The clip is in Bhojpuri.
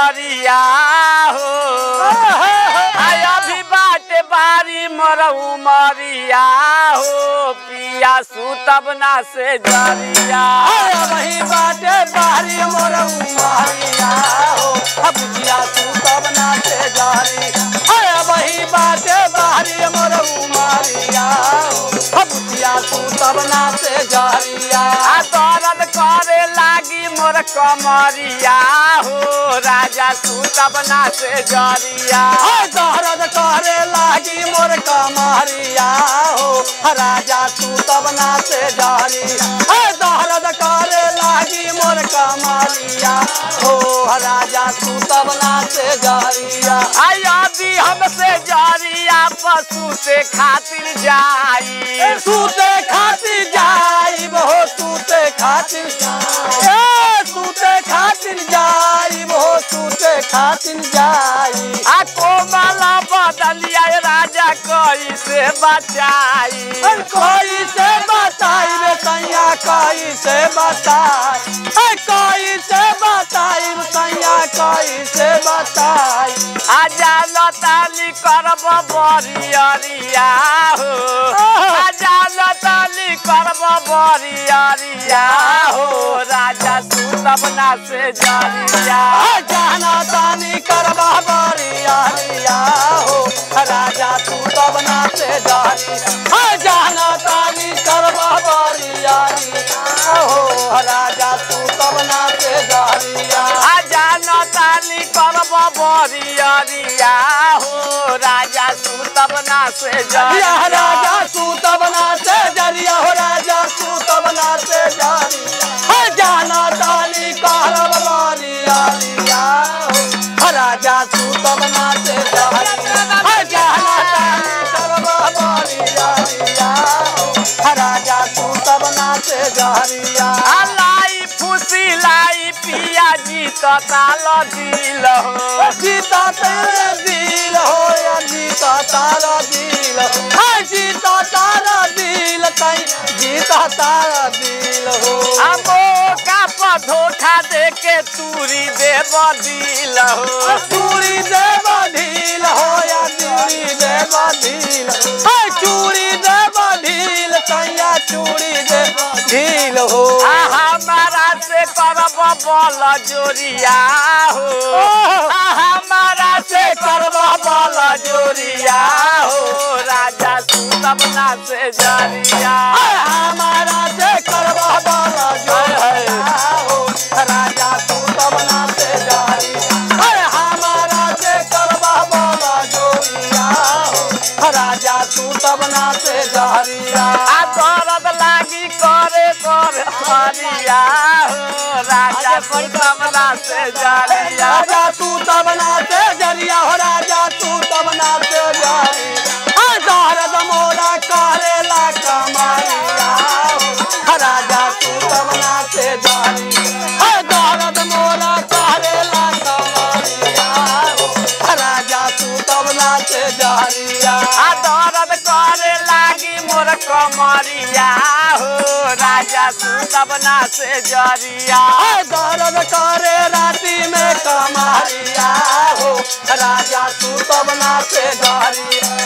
उमरिया हो अभी बाटे बारी मोर उमरिया हो पिया सुतब ना से जरिया वही बाटे बारी मोर उमरिया हो पिया सुतब ना से जरी वही बाटे बारी मोर उमरिया हो पिया सुतब ना से जरिया दर्द करे लागी मोर कमरिया हो राजा सुतब ना से जरिया दर्द करे लागी मोर कमरिया हो राजा सुतब ना से जरिया दर्द करे लागी मोर कमरिया हो राजा सुतब ना से जरिया अभी हमसे जरिया पशु से खातिर जाई सूते खातिर जाई हो सूते खातिर सूते खातिर जाई हो सूते खातिर जाई कोमला बदलिया राजा कैसे बचाई कैसे बताई रे सैया कैसे बताई कैसे बताई सैया कैसे बताई आजा लताली करब बरियरिया हो आजा लताली करब बरियरिया हो राजा सुतब ना से जरिया जाना तानी करब बरियरिया हो राजा सुतब ना से जरिया जाना तानी करब बरियरिया हो राजा सुतब ना से जरिया जाना ताली करब बरियरिया हो राजा सुतब ना से जरिया राजा सूतब ना से जरिया हो राजा सूतब ना से जरिया जाना ताली करब बरियरिया हो राजा सूतब ना से जरिया जाना ताली करब बरियरिया हो राजा सूतब ना से जरिया लाई फुसी लाई पिया जीता ताल दिल हो जीता तेरे दिल हो या जीता तारा दिल हो जीता तारा दिल कहीं जीता तारा दिल हो मौका पर धोखा दे के तूरी देव दिल हो चूड़ी देव ढील हो या चूड़ी देव ढील चूड़ी देव ढील सैया चूड़ी देव ढील हो हमारा से करब बल जोरिया हो हमारा से करब बल जोरिया हो राजा सुतब ना से जरिया हमारा से करब बल जोरिया हो राजा सुतब ना से जरिया हमारा से करब बल जोरिया हो राजा सुतब ना से जरिया दर्द लागी करे कर हरिया हो राजा सुतब ना से जरिया राजा सुतब ना से जरिया हो राजा सुतब ना से जरिया दर्द मोरा करेला कमरिया हो राजा सुतब ना से जरिया दर्द मोरा करेला कमरिया हो राजा सुतब ना से जरिया दर्द करे लागी मोर कमरिया हो राजा सुतब ना से जरिया दर्द करे राती में कमरिया हो राजा सुतब ना से जरिया